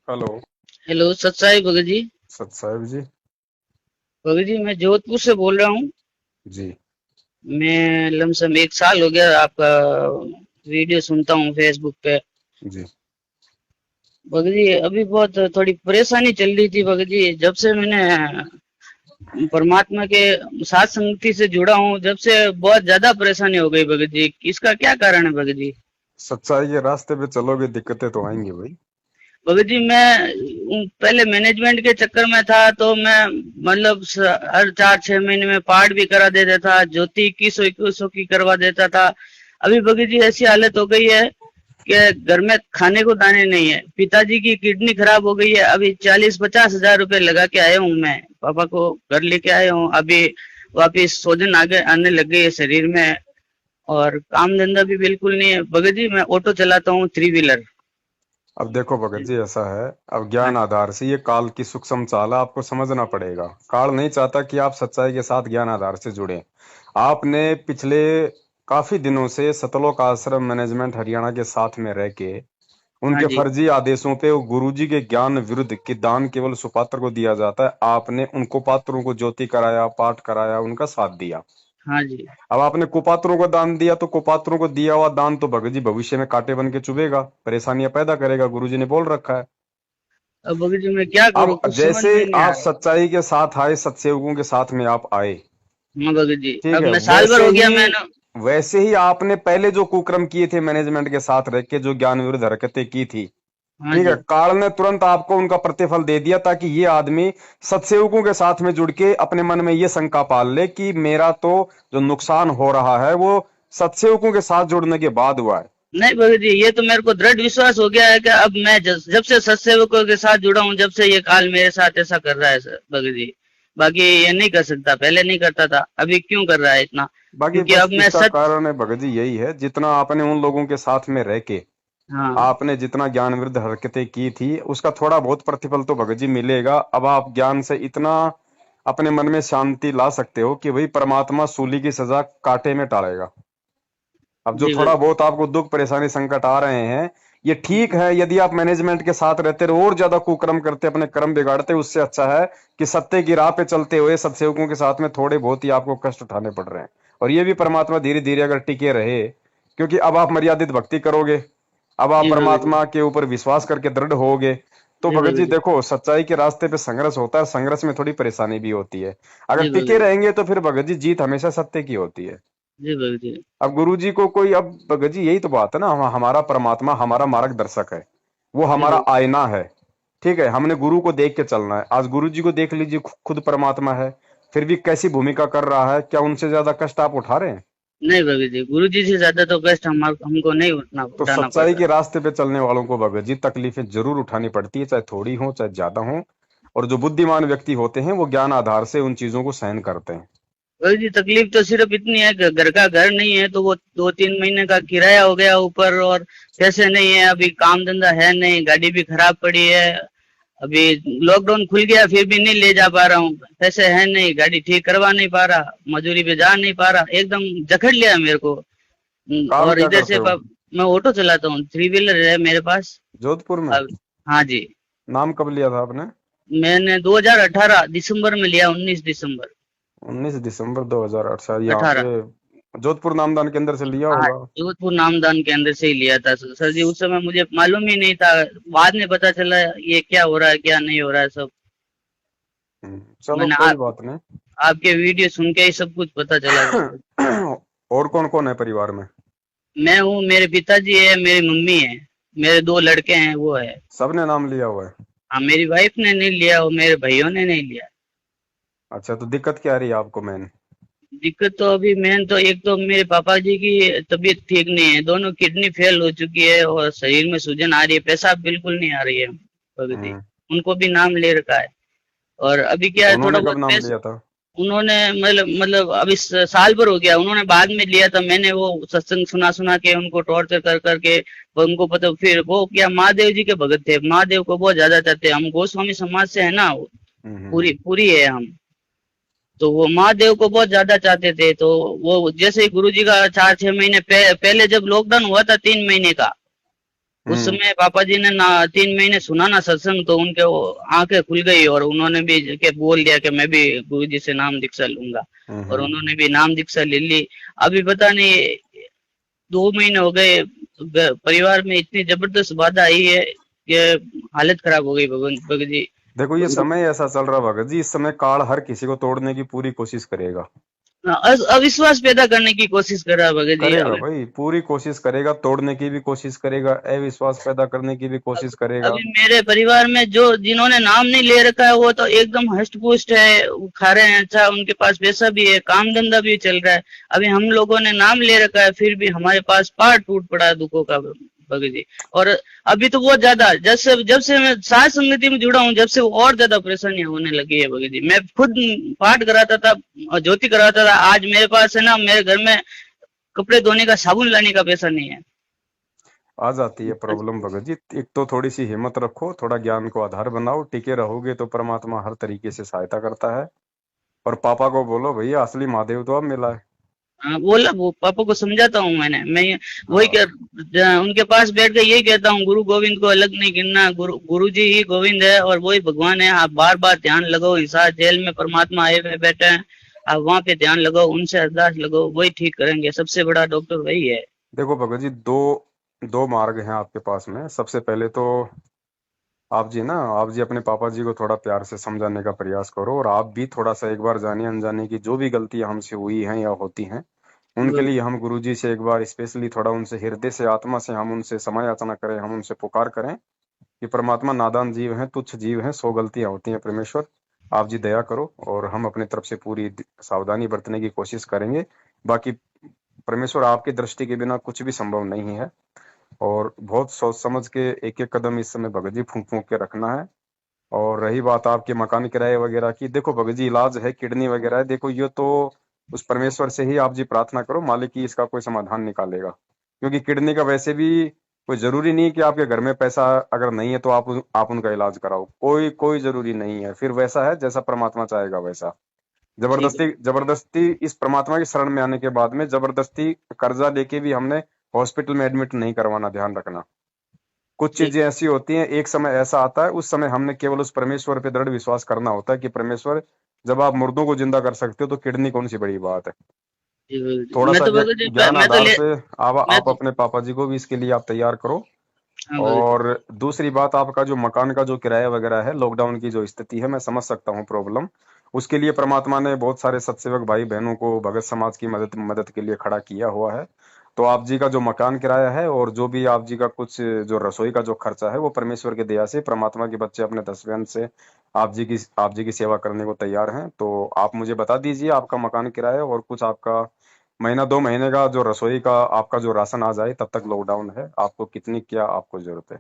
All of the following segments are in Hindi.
हेलो। हेलो सत साई भगत जी। सत साहिब जी। भगत जी मैं जोधपुर से बोल रहा हूँ। जी। मैं लमसम 1 साल हो गया आपका वीडियो सुनता हूँ फेसबुक पे। जी। भगत जी अभी बहुत थोड़ी परेशानी चल रही थी भगत जी, जब से मैंने परमात्मा के साथ संगति से जुड़ा हूँ, जब से बहुत ज्यादा परेशानी हो गई भगत जी। इसका क्या कारण है भगत जी? सच्चाई के रास्ते पे चलोगे दिक्कतें तो आएंगी भाई। भगत जी मैं पहले मैनेजमेंट के चक्कर में था, तो मैं मतलब हर 4-6 महीने में पाठ भी करा देता था, ज्योति 2100 की करवा देता था। अभी भगत जी ऐसी हालत हो गई है कि घर में खाने को दाने नहीं है। पिताजी की किडनी खराब हो गई है। अभी 40-50 हजार रुपए लगा के आया हूँ, मैं पापा को घर लेके आया हूँ। अभी वापिस सोजन आगे आने लग गई है शरीर में, और काम धंधा भी बिल्कुल नहीं है भगत जी। मैं ऑटो चलाता हूँ, 3 व्हीलर। अब देखो भगत जी, ऐसा है। अब हाँ ज्ञान जी। आधार से ये काल की सूक्ष्म चाल है, आपको समझना पड़ेगा। काल नहीं चाहता कि आप सच्चाई के साथ ज्ञान आधार से जुड़े। आपने पिछले काफी दिनों से सतलोक आश्रम मैनेजमेंट हरियाणा के साथ में रह के हाँ उनके जी। फर्जी आदेशों पे वो गुरुजी के ज्ञान विरुद्ध कि दान केवल सुपात्र को दिया जाता है, आपने उन कुपात्रों को ज्योति कराया, पाठ कराया, उनका साथ दिया। हाँ जी। अब आपने कुपात्रों को दान दिया तो कुपात्रों को दिया हुआ दान तो भगत जी भविष्य में कांटे बन के चुभेगा, परेशानियां पैदा करेगा, गुरुजी ने बोल रखा है। अब भगत जी मैं क्या करूँ, अब कुछ समझ जैसे में नहीं आ आप रहा। सच्चाई के साथ आए, सत्सेवकों के साथ में आप आए, हाँ भगत जी, ठीक अब है, मैं साल भर हो गया मैंने। वैसे ही आपने पहले जो कुकर्म किए थे मैनेजमेंट के साथ रह के, जो ज्ञान विरुद्ध हरकतें की थी, हाँ ठीक है, जी। काल ने तुरंत आपको उनका प्रतिफल दे दिया ताकि ये आदमी सत्सेवकों के साथ में जुड़ के अपने मन में ये शंका पाल ले कि मेरा तो जो नुकसान हो रहा है वो सत्सेवकों के साथ जुड़ने के बाद हुआ है। नहीं भगत जी, ये तो मेरे को दृढ़ विश्वास हो गया है कि अब मैं जब से सत्सेवकों के साथ जुड़ा हूँ, जब से ये काल मेरे साथ ऐसा कर रहा है भगत जी। बाकी ये नहीं कर सकता, पहले नहीं करता था, अभी क्यों कर रहा है इतना? बाकी क्योंकि बस अब मैं इसका सच। कारण है भगत जी यही है, जितना आपने उन लोगों के साथ में रह के हाँ आपने जितना ज्ञान विरुद्ध हरकतें की थी उसका थोड़ा बहुत प्रतिफल तो भगत जी मिलेगा। अब आप ज्ञान से इतना अपने मन में शांति ला सकते हो कि भाई परमात्मा सूली की सजा कांटे में टालेगा। अब जो जी थोड़ा भगत। बहुत आपको दुख परेशानी संकट आ रहे हैं, ये ठीक है। यदि आप मैनेजमेंट के साथ रहते रहो और ज्यादा कुकर्म करते, अपने कर्म बिगाड़ते, उससे अच्छा है कि सत्य की राह पे चलते हुए सत्सेवकों के साथ में थोड़े बहुत ही आपको कष्ट उठाने पड़ रहे हैं। और ये भी परमात्मा धीरे धीरे अगर टिके रहे, क्योंकि अब आप मर्यादित भक्ति करोगे, अब आप जी भगत जी। परमात्मा के ऊपर विश्वास करके दृढ़ होगे, तो जी भगत भगत जी जी। देखो, सच्चाई के रास्ते पे संघर्ष होता है, संघर्ष में थोड़ी परेशानी भी होती है। अगर जी भगत टिके जी। रहेंगे तो फिर भगत जी जीत हमेशा सत्य की होती है। जी भगत जी। अब गुरु जी को कोई, अब भगत जी यही तो बात है ना, हमारा परमात्मा हमारा मार्गदर्शक है, वो जी हमारा भगत। आईना है। ठीक है, हमने गुरु को देख के चलना है। आज गुरु जी को देख लीजिए, खुद परमात्मा है, फिर भी कैसी भूमिका कर रहा है, क्या उनसे ज्यादा कष्ट आप उठा रहे हैं? नहीं भगत जी, गुरु जी से ज्यादा तो कष्ट हमको नहीं तो उठाना पड़ सच्चाई रहा। के रास्ते पे चलने वालों को भगत जी तकलीफें जरूर उठानी पड़ती है, चाहे थोड़ी हो चाहे ज्यादा हो। और जो बुद्धिमान व्यक्ति होते हैं वो ज्ञान आधार से उन चीजों को सहन करते हैं। भाई जी तकलीफ तो सिर्फ इतनी है कि घर नहीं है, तो वो 2-3 महीने का किराया हो गया ऊपर, और पैसे नहीं है, अभी काम धंधा है नहीं, गाड़ी भी खराब पड़ी है। अभी लॉकडाउन खुल गया फिर भी नहीं ले जा पा रहा हूँ, पैसे है नहीं, गाड़ी ठीक करवा नहीं पा रहा, मजदूरी पे जा नहीं पा रहा, एकदम जकड़ लिया है मेरे को। काम और क्या इधर करते से हो? मैं ऑटो चलाता हूँ, 3 व्हीलर है मेरे पास। जोधपुर में? अब हाँ जी। नाम कब लिया था आपने? मैंने 2018 दिसंबर में लिया, 19 दिसंबर। 19 दिसंबर 2008 शायद यहाँ 18। पे जोधपुर नामदान केंद्र से लिया हाँ, होगा। जोधपुर नामदान के अंदर से ही लिया था सर जी। उस समय मुझे मालूम ही नहीं था, बाद में पता चला ये क्या हो रहा है क्या नहीं हो रहा है सब। चलो मैंने कोई बात आपके वीडियो सुन के ही सब कुछ पता चला सर। नहीं। और कौन कौन है परिवार में? मैं हूँ, मेरे पिताजी है, मेरी मम्मी है, मेरे 2 लड़के हैं, वो है। सबने नाम लिया हुआ है? हाँ, मेरी वाइफ ने नहीं लिया और मेरे भाइयों ने नहीं लिया। अच्छा, तो दिक्कत क्या आ रही है आपको मेन? दिक्कत तो अभी मेन तो, एक तो मेरे पापा जी की तबीयत ठीक नहीं है, दोनों किडनी फेल हो चुकी है और शरीर में सूजन आ रही है, पेशाब बिल्कुल नहीं आ रही है भगत जी। हम्म। उनको भी नाम ले रखा है। और अभी क्या है, थोड़ा उन्होंने कब बहुत नाम पैसे लिया था? उन्होंने मतलब अभी साल भर हो गया, उन्होंने बाद में लिया था। मैंने वो सत्संग सुना सुना के उनको टॉर्चर कर करके वो उनको पता, फिर वो क्या महादेव जी के भगत थे, महादेव को बहुत ज्यादा चाहते हैं। हम गोस्वामी समाज से है ना, पूरी हम्म। पूरी है हम। तो वो महादेव को बहुत ज्यादा चाहते थे, तो वो जैसे ही गुरु जी का 4-6 महीने पहले जब लॉकडाउन हुआ था 3 महीने का, उस हम्म। समय पापा जी ने ना 3 महीने सुना ना सत्संग, तो उनके वो आंखें खुल गई और उन्होंने भी के बोल दिया कि मैं भी गुरु जी से नाम दीक्षा लूंगा। और हम्म। उन्होंने भी नाम दीक्षा ले ली। अभी पता नहीं 2 महीने हो गए, परिवार में इतनी जबरदस्त बाधा आई है कि हालत खराब हो गई भगवान भगत जी। देखो ये समय ऐसा चल रहा भगत जी, इस समय काल हर किसी को तोड़ने की पूरी कोशिश करेगा। अविश्वास पैदा करने की कोशिश कर रहा है भगत जी। करेगा भाई, पूरी कोशिश करेगा, तोड़ने की भी कोशिश करेगा, अविश्वास पैदा करने की भी कोशिश करेगा। अभी मेरे परिवार में जो जिन्होंने नाम नहीं ले रखा है वो तो एकदम हष्ट पुष्ट है, वो खा रहे हैं अच्छा, उनके पास पैसा भी है, काम धंधा भी चल रहा है। अभी हम लोगों ने नाम ले रखा है फिर भी हमारे पास पहाड़ टूट पड़ा है दुखों का भगत जी। और अभी तो बहुत ज्यादा, जब से मैं साथ संगति में जुड़ा हूँ, जब से वो और ज्यादा परेशानियां होने लगी है भगत जी। मैं खुद पाठ कराता था और ज्योति कराता था, आज मेरे पास है ना, मेरे घर में कपड़े धोने का साबुन लाने का पैसा नहीं है। आ जाती है प्रॉब्लम भगत जी। एक तो थोड़ी सी हिम्मत रखो, थोड़ा ज्ञान को आधार बनाओ, टिके रहोगे तो परमात्मा हर तरीके से सहायता करता है। और पापा को बोलो भैया असली महादेव तो अब मिला है। हाँ, बोला वो पापा को समझाता हूँ मैं वही हाँ। उनके पास बैठ के यही कहता हूँ, गुरु गोविंद को अलग नहीं गिनना, गुरु जी ही गोविंद है और वही भगवान है। आप बार बार ध्यान लगाओ, हिसार जेल में परमात्मा आए हुए बैठे हैं, आप वहां पे ध्यान लगाओ, उनसे अरदास लगाओ, वही ठीक करेंगे। सबसे बड़ा डॉक्टर वही है। देखो भगत जी, दो दो मार्ग हैं आपके पास में। सबसे पहले तो आप जी अपने पापा जी को थोड़ा प्यार से समझाने का प्रयास करो, और आप भी थोड़ा सा एक बार जाने अनजाने की जो भी गलतियां हमसे हुई हैं या होती हैं, उनके लिए हम गुरु जी से एक बार स्पेशली थोड़ा उनसे हृदय से आत्मा से हम उनसे क्षमा याचना करें, हम उनसे पुकार करें कि परमात्मा नादान जीव हैं, तुच्छ जीव हैं, 100 गलतियां होती हैं परमेश्वर, आप जी दया करो। और हम अपनी तरफ से पूरी सावधानी बरतने की कोशिश करेंगे। बाकी परमेश्वर आपकी दृष्टि के बिना कुछ भी संभव नहीं है। और बहुत सोच समझ के एक एक कदम इस समय भगत जी फूंक फूंक के रखना है। और रही बात आपके मकान किराए वगैरह की, देखो भगत जी इलाज है, किडनी वगैरह है, देखो ये तो उस परमेश्वर से ही आप जी प्रार्थना करो, मालिक ही इसका कोई समाधान निकालेगा। क्योंकि किडनी का वैसे भी कोई जरूरी नहीं कि आपके घर में पैसा अगर नहीं है तो आप उनका इलाज कराओ, कोई कोई जरूरी नहीं है। फिर वैसा है जैसा परमात्मा चाहेगा वैसा। जी जबरदस्ती जबरदस्ती इस परमात्मा की शरण में आने के बाद में जबरदस्ती कर्जा लेके भी हमने हॉस्पिटल में एडमिट नहीं करवाना, ध्यान रखना। कुछ जी चीजें ऐसी होती हैं, एक समय ऐसा आता है, उस समय हमने केवल उस परमेश्वर पे दृढ़ विश्वास करना होता है कि परमेश्वर, जब आप मुर्दों को जिंदा कर सकते हो तो किडनी कौन सी बड़ी बात है। जी थोड़ा मैं सा तो भगत जी ज्ञान मैं तो आधार ले से मैं आप तो अपने पापा जी को भी इसके लिए आप तैयार करो। हाँ भगत जी। और दूसरी बात, आपका जो मकान का जो किराया वगैरह है, लॉकडाउन की जो स्थिति है, मैं समझ सकता हूँ प्रॉब्लम। उसके लिए परमात्मा ने बहुत सारे सत्सेवक भाई बहनों को भगत समाज की मदद मदद के लिए खड़ा किया हुआ है। तो आप जी का जो मकान किराया है और जो भी आप जी का कुछ जो रसोई का जो खर्चा है, वो परमेश्वर की दया से परमात्मा के बच्चे अपने दसवें से आप जी की सेवा करने को तैयार हैं। तो आप मुझे बता दीजिए आपका मकान किराया, और कुछ आपका महीना 2 महीने का जो रसोई का आपका जो राशन आ जाए तब तक लॉकडाउन है, आपको कितनी क्या आपको जरूरत है।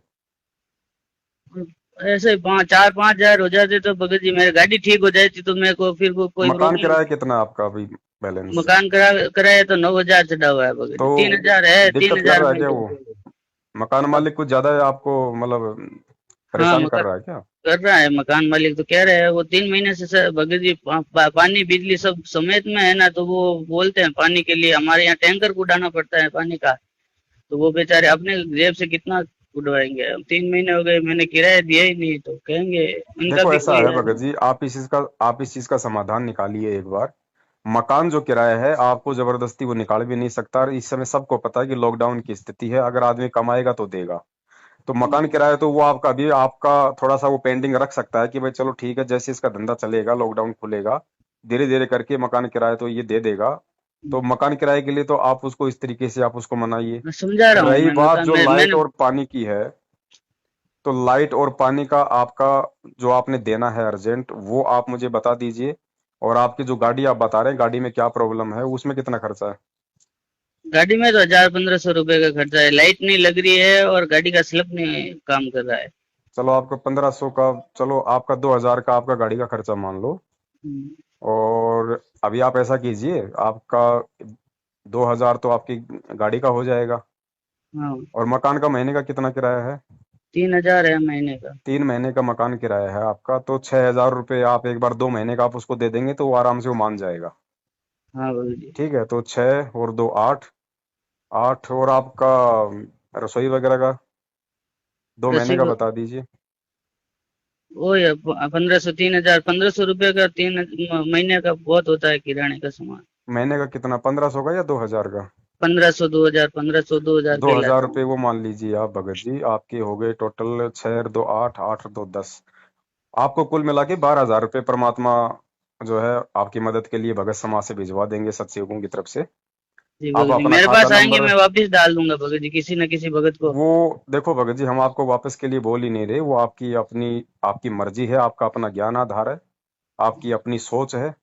ऐसे 4-5 हजार हो जाते तो भगत जी मेरी गाड़ी ठीक हो जाती तो मेरे को फिर कोई मकान प्रॉब्लम। किराया कितना है आपका अभी बैलेंस। मकान कराया तो 9 हजार चढ़ा हुआ है भगत तो जी, 3 हजार है, तीन दिक्कत कर हजार रहा है में। क्या वो मकान मालिक, कुछ ज्यादा है आपको मतलब हाँ, परेशान कर मकान रहा है क्या। कर रहा है, मकान मालिक तो कह रहे हैं, वो 3 महीने से सर भगत जी पानी बिजली सब समेत में है ना, तो वो बोलते हैं पानी के लिए हमारे यहाँ टैंकर को उड़ाना पड़ता है पानी का। तो वो बेचारे अपने जेब से कितना उड़वाएंगे। अब 3 महीने हो गए मैंने किराया दिया ही नहीं, तो कहेंगे इनका देखो भी ऐसा कोई है है। भगत जी, आप इस चीज का समाधान निकालिए एक बार। मकान जो किराया है आपको जबरदस्ती वो निकाल भी नहीं सकता, और इस समय सबको पता है कि लॉकडाउन की स्थिति है, अगर आदमी कमाएगा तो देगा। तो मकान किराया तो वो आपका अभी आपका थोड़ा सा वो पेंडिंग रख सकता है कि भाई चलो ठीक है, जैसे इसका धंधा चलेगा, लॉकडाउन खुलेगा, धीरे धीरे करके मकान किराया तो ये दे देगा। तो मकान किराए के लिए तो आप उसको इस तरीके से आप उसको मनाइए। मैं समझा रहा हूँ, रही मैं बात मकान जो लाइट मैंने। और पानी की है, तो लाइट और पानी का आपका जो आपने देना है अर्जेंट, वो आप मुझे बता दीजिए। और आपकी जो गाड़ी आप बता रहे हैं, गाड़ी में क्या प्रॉब्लम है, उसमें कितना खर्चा है। गाड़ी में तो 1000-1500 रुपए का खर्चा है, लाइट नहीं लग रही है और गाड़ी का स्लप नहीं काम कर रहा है। चलो आपका 1500 का, चलो आपका 2000 का आपका गाड़ी का खर्चा मान लो। हम्म, और अभी आप ऐसा कीजिए, आपका 2000 तो आपकी गाड़ी का हो जाएगा। हाँ, और मकान का महीने का कितना किराया है। 3 हजार है महीने का। 3 महीने का मकान किराया है आपका, तो 6000 रुपये आप एक बार 2 महीने का आप उसको दे देंगे तो वो आराम से वो मान जाएगा। हाँ बाबू जी। ठीक है, तो 6 और 2 8, 8 और आपका रसोई वगैरह का 2 महीने दसवीं का को बता दीजिए। वो है 1500 3000 1500 रुपये का 3 महीने का बहुत होता है किराने का सामान। महीने का कितना, 1500 का या 2000 का? 1500 2000 1500 2000 दो के हजार लाता रुपये हूँ। वो मान लीजिए आप भगत जी, आपके हो गए टोटल 6 और 2 8, 8 और 2 10। आपको कुल मिला के 12,000 रुपये परमात्मा जो है आपकी मदद के लिए भगत समाज से भिजवा देंगे, सत्संगों की तरफ से। जी आप भगत जी, अपना मेरे खाता पास आएंगे, नंबर, मैं वापस डाल दूंगा भगत जी, किसी न किसी भगत को। वो देखो भगत जी, हम आपको वापस के लिए बोल ही नहीं रहे, वो आपकी अपनी आपकी मर्जी है, आपका अपना ज्ञान आधार है, आपकी अपनी सोच है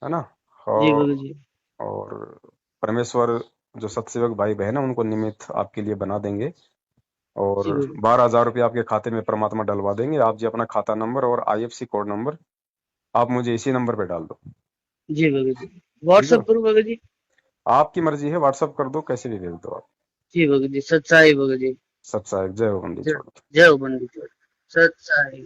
ना। जी और भगत जी। और परमेश्वर जो सत्सेवक भाई बहन है उनको निमित्त आपके लिए बना देंगे। और जी भगत 12,000 रुपये आपके खाते में परमात्मा डलवा देंगे। आप जी अपना खाता नंबर और आईएफसी कोड नंबर आप मुझे इसी नंबर पे डाल दो। जी भगत जी। ठीक है, व्हाट्सअप करूँ भगत जी? आपकी मर्जी है, व्हाट्सअप कर दो, कैसे भी भेज दो आप। जी भगत जी, सच्चाई भगत जी। सत्साहिब, जय हो बंदी जय छोड़। जय हो बंदी छोड़। सच्चाई।